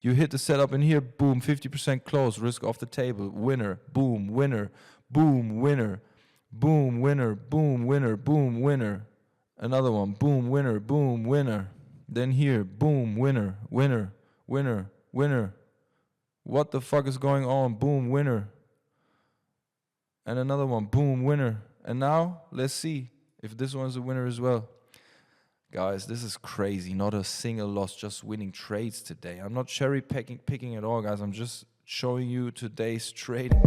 You hit the setup in here, boom, 50% close, risk off the table, winner, boom, winner, boom, winner, boom, winner, boom, winner, boom, winner. Another one, boom, winner, boom, winner. Then here, boom, winner, winner, winner, winner. What the fuck is going on? Boom, winner. And another one, boom, winner. And now, let's see if this one's a winner as well. Guys, this is crazy. Not a single loss, just winning trades today. I'm not cherry picking at all, guys. I'm just showing you today's trading.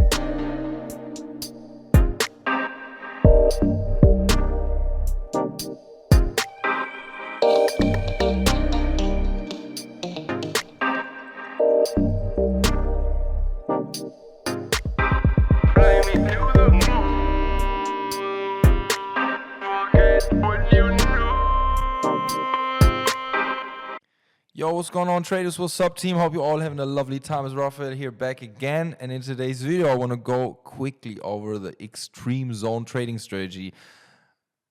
Yo, what's going on, traders? What's up, team? Hope you're all having a lovely time. It's Raphael here, back again. And in today's video, I want to go quickly over the extreme zone trading strategy.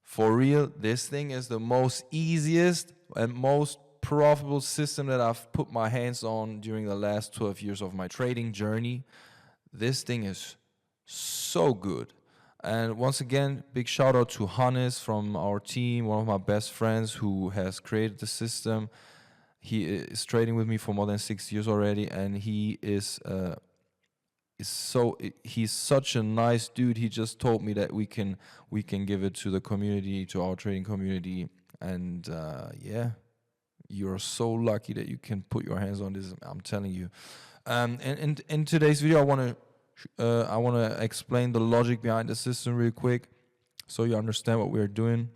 For real, this thing is the most easiest and most profitable system that I've put my hands on during the last 12 years of my trading journey. This thing is so good. And once again, big shout out to Hannes from our team, one of my best friends who has created the system. He is trading with me for more than 6 years already, and he's such a nice dude. He just told me that we can give it to the community, to our trading community, and yeah, you're so lucky that you can put your hands on this. I'm telling you. And in today's video, I want to explain the logic behind the system real quick, so you understand what we're doing.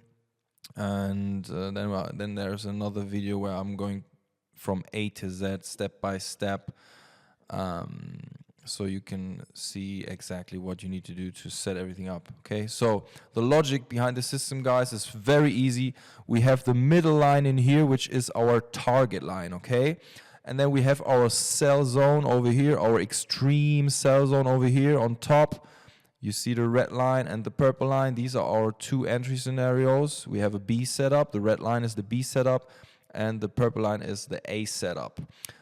And then there's another video where I'm going from A to Z, step by step, so you can see exactly what you need to do to set everything up. Okay, so the logic behind the system, guys, is very easy. We have the middle line in here, which is our target line, okay? And then we have our sell zone over here, our extreme sell zone over here on top. You see the red line and the purple line. These are our two entry scenarios. We have a B setup. The red line is the B setup, and the purple line is the A setup.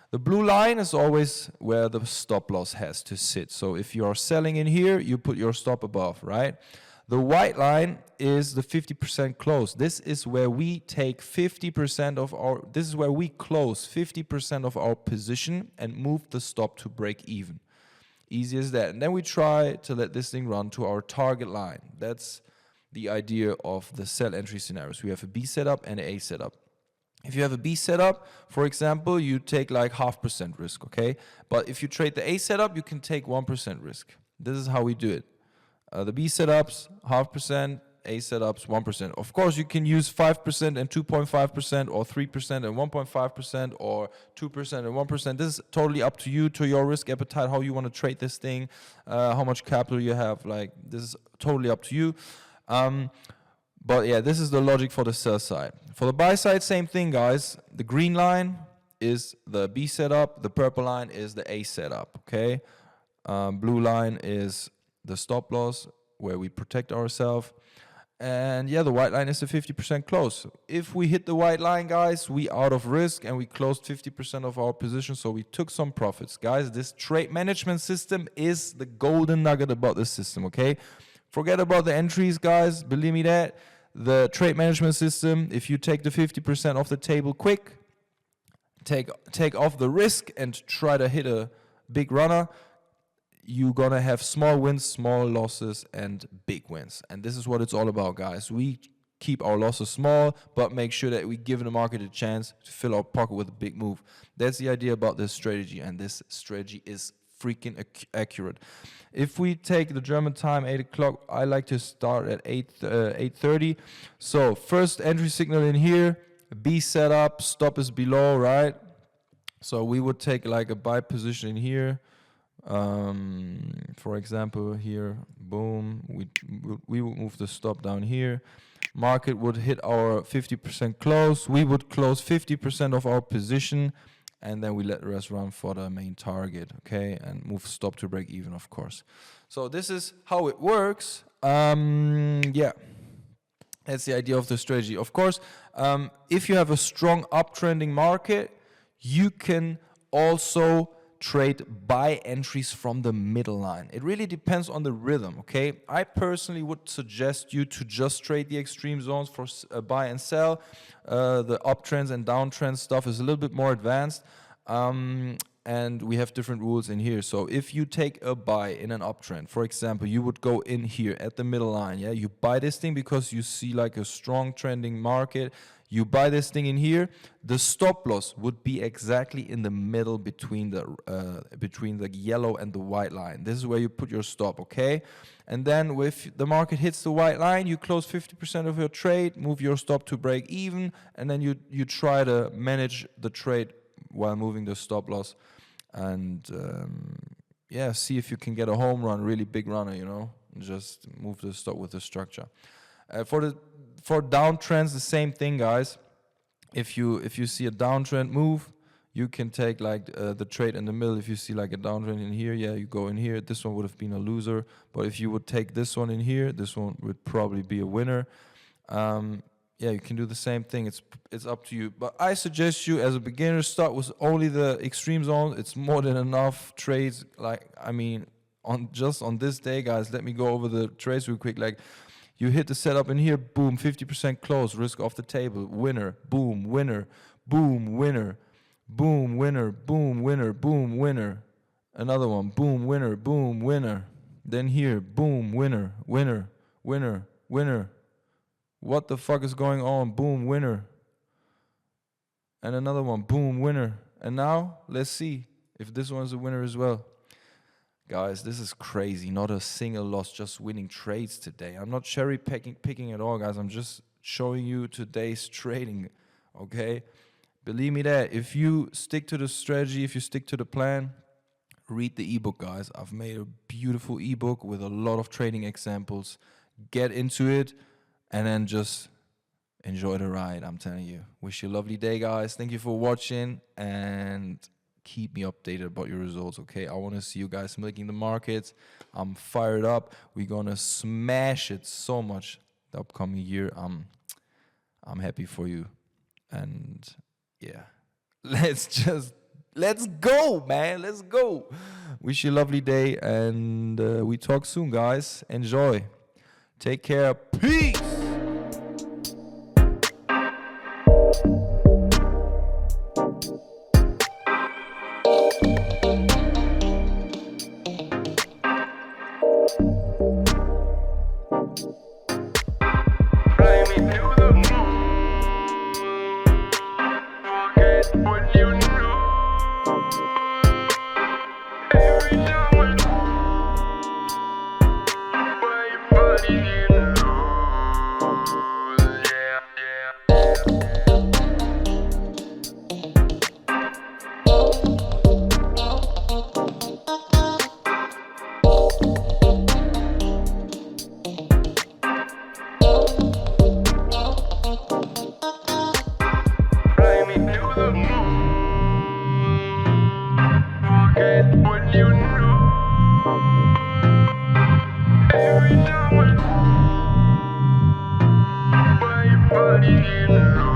The blue line is always where the stop loss has to sit. So if you are selling in here, you put your stop above, right? The white line is the 50% close. This is where we take 50% of our, this is where we close 50% of our position and move the stop to break even. Easy as that. And then we try to let this thing run to our target line. That's the idea of the sell entry scenarios. We have a B setup and an A setup. If you have a B setup, for example, you take like 0.5% risk, okay? But if you trade the A setup, you can take 1% risk. This is how we do it. The B setups, 0.5%, A setups, 1%. Of course, you can use 5% and 2.5%, or 3% and 1.5%, or 2% and 1%. This is totally up to you, to your risk appetite, how you want to trade this thing, how much capital you have. Like, this is totally up to you. But yeah, this is the logic for the sell side. For the buy side, same thing, guys. The green line is the B setup. The purple line is the A setup, okay? Blue line is the stop loss, where we protect ourselves. And yeah, the white line is the 50% close. If we hit the white line, guys, we out of risk and we closed 50% of our position, so we took some profits. Guys, this trade management system is the golden nugget about this system, okay? Forget about the entries, guys. Believe me that. The trade management system, if you take the 50% off the table quick, take off the risk and try to hit a big runner, you're gonna have small wins, small losses, and big wins. And this is what it's all about, guys. We keep our losses small, but make sure that we give the market a chance to fill our pocket with a big move. That's the idea about this strategy, and this strategy is freaking accurate. If we take the German time, 8 o'clock, I like to start at 8:30. So first entry signal in here, B setup, stop is below, right? So we would take like a buy position in here. For example, here, boom, we would move the stop down here. Market would hit our 50% close. We would close 50% of our position, and then we let the rest run for the main target, okay? And move stop to break even, of course. So this is how it works. Yeah, that's the idea of the strategy. Of course, if you have a strong uptrending market, you can also trade buy entries from the middle line. It really depends on the rhythm, okay? I personally would suggest you to just trade the extreme zones for buy and sell. The uptrends and downtrend stuff is a little bit more advanced. And we have different rules in here. So if you take a buy in an uptrend, for example, you would go in here at the middle line, yeah? You buy this thing because you see like a strong trending market. You buy this thing in here, the stop loss would be exactly in the middle between the yellow and the white line. This is where you put your stop, okay? And then if the market hits the white line, you close 50% of your trade, move your stop to break even, and then you try to manage the trade while moving the stop loss. And yeah, see if you can get a home run, really big runner, you know? Just move the stop with the structure. For downtrends, the same thing, guys. If you see a downtrend move, you can take like the trade in the middle. If you see like a downtrend in here, yeah, you go in here. This one would have been a loser, but if you would take this one in here, this one would probably be a winner. Yeah, you can do the same thing. It's up to you. But I suggest you, as a beginner, start with only the extreme zone. It's more than enough trades. Like, I mean, on this day, guys, let me go over the trades real quick. Like, you hit the setup in here, boom, 50% close, risk off the table, winner, boom, winner, boom, winner, boom, winner, boom, winner, boom, winner. Another one, boom, winner, boom, winner. Then here, boom, winner, winner, winner, winner. What the fuck is going on? Boom, winner. And another one, boom, winner. And now, let's see if this one's a winner as well. Guys, this is crazy. Not a single loss, just winning trades today. I'm not cherry picking at all, guys. I'm just showing you today's trading, okay? Believe me that if you stick to the strategy, if you stick to the plan, read the ebook, guys. I've made a beautiful ebook with a lot of trading examples. Get into it and then just enjoy the ride, I'm telling you. Wish you a lovely day, guys. Thank you for watching, and keep me updated about your results, okay? I want to see you guys milking the markets. I'm fired up. We're gonna smash it so much the upcoming year. I'm happy for you. And yeah, let's go, man. Let's go. Wish you a lovely day, and we talk soon, guys. Enjoy. Take care. Peace. What you know, every time I know, my body knows, yeah, fly me to the moon. Forget what you know. Every time I know, my body knows.